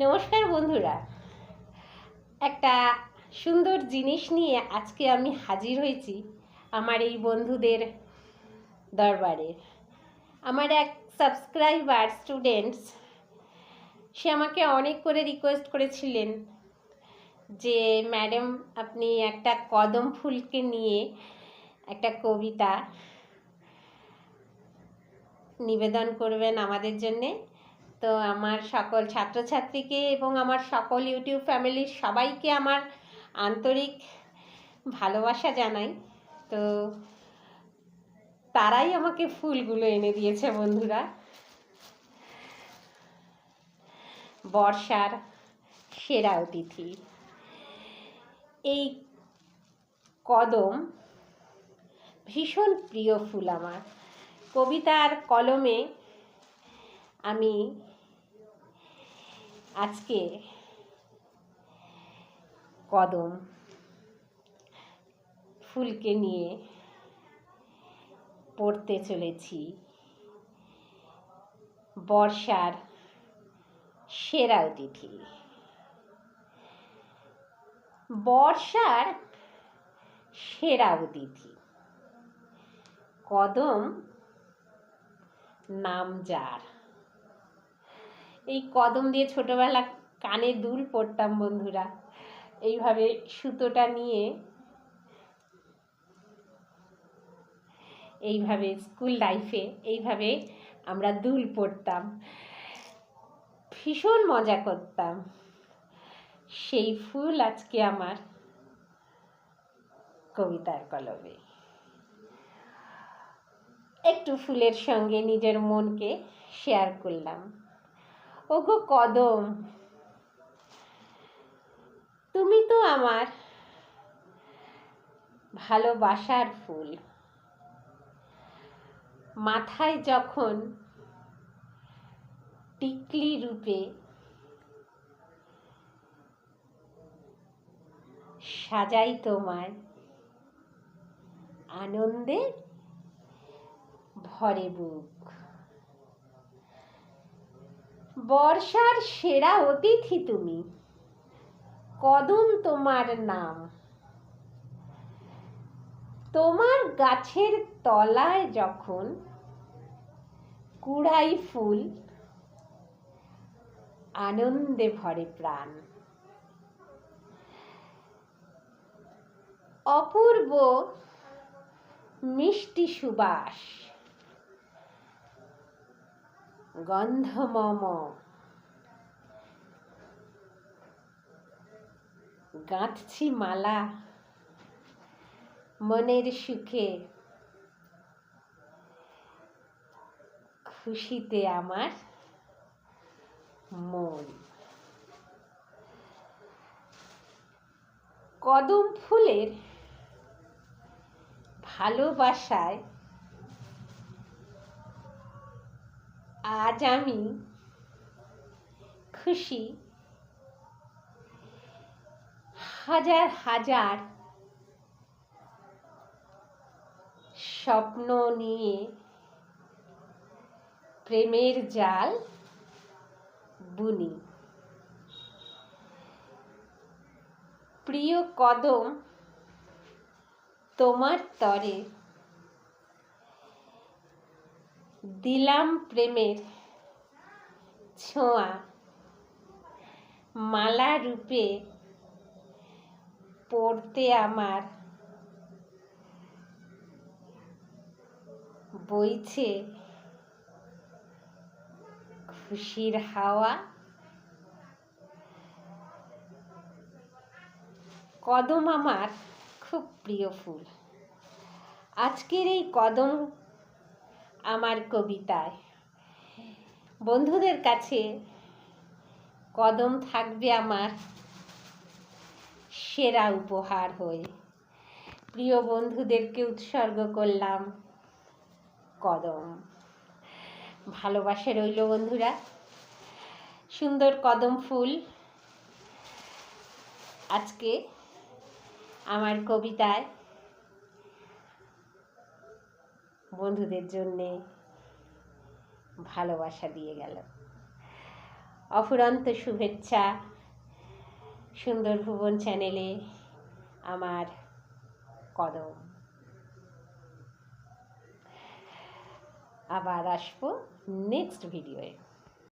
নমস্কার বন্ধুরা, একটা সুন্দর জিনিস নিয়ে আজকে আমি হাজির হয়েছি আমার এই বন্ধুদের দরবারে। আমার এক সাবস্ক্রাইবার স্টুডেন্টস, সে আমাকে অনেক করে রিকোয়েস্ট করেছিলেন যে ম্যাডাম আপনি একটা কদম ফুলকে নিয়ে একটা কবিতা নিবেদন করবেন আমাদের জন্যে। তো আমার সকল ছাত্রছাত্রীকে এবং আমার সকল ইউটিউব ফ্যামিলির সবাইকে আমার আন্তরিক ভালোবাসা জানাই। তো তারাই আমাকে ফুলগুলো এনে দিয়েছে বন্ধুরা। বর্ষার সেরা অতিথি এই কদম ভীষণ প্রিয় ফুল আমার। কবিতার কলমে আমি আজকে কদম ফুলকে নিয়ে পড়তে চলেছি বর্ষার সেরা অতিথি। বর্ষার সেরা অতিথি কদম নাম যার। এই কদম দিয়ে ছোটবেলা কানে দুল পড়তাম বন্ধুরা। এইভাবে সুতোটা নিয়ে এইভাবে স্কুল লাইফে এইভাবে আমরা দুল পড়তাম, ভীষণ মজা করতাম। সেই ফুল আজকে আমার কবিতার কলমে। একটু ফুলের সঙ্গে নিজের মনকে শেয়ার করলাম। ওগো কদম, তুমি তো আমার ভালোবাসার ফুল। মাথায় যখন টিকলি রূপে সাজাই তোমায়, আনন্দে ভরে বুক। বর্ষার সেরা অতিথি তুমি, কদম তোমার নাম। তোমার গাছের তলায় যখন কুড়াই ফুল, আনন্দে ভরে প্রাণ। অপূর্ব মিষ্টি সুবাস, গন্ধমম গাঁথছি মালা মনের সুখে, খুশিতে আমার মন। কদম ফুলের ভালোবাসায় আজ আমি খুশি। হাজার হাজার স্বপ্ন নিয়ে প্রেমের জাল বুনি। প্রিয় কদম, তোমার তরে দিলাম প্রেমের ছোঁয়া, মালা রূপে পড়তে আমার বইছে খুশির হাওয়া। কদম আমার খুব প্রিয় ফুল। আজকের এই কদম আমার কবিতায় বন্ধুদের কাছে কদম থাকবে আমার সেরা উপহার হয়ে। প্রিয় বন্ধুদেরকে উৎসর্গ করলাম কদম। ভালোবাসা রইল বন্ধুরা। সুন্দর কদম ফুল আজকে আমার কবিতায় বন্ধুদের জন্যে ভালোবাসা দিয়ে গেল। অফুরন্ত শুভেচ্ছা সুন্দর ভুবন চ্যানেলে আমার কদম। আবার আসবো নেক্সট ভিডিওয়ে।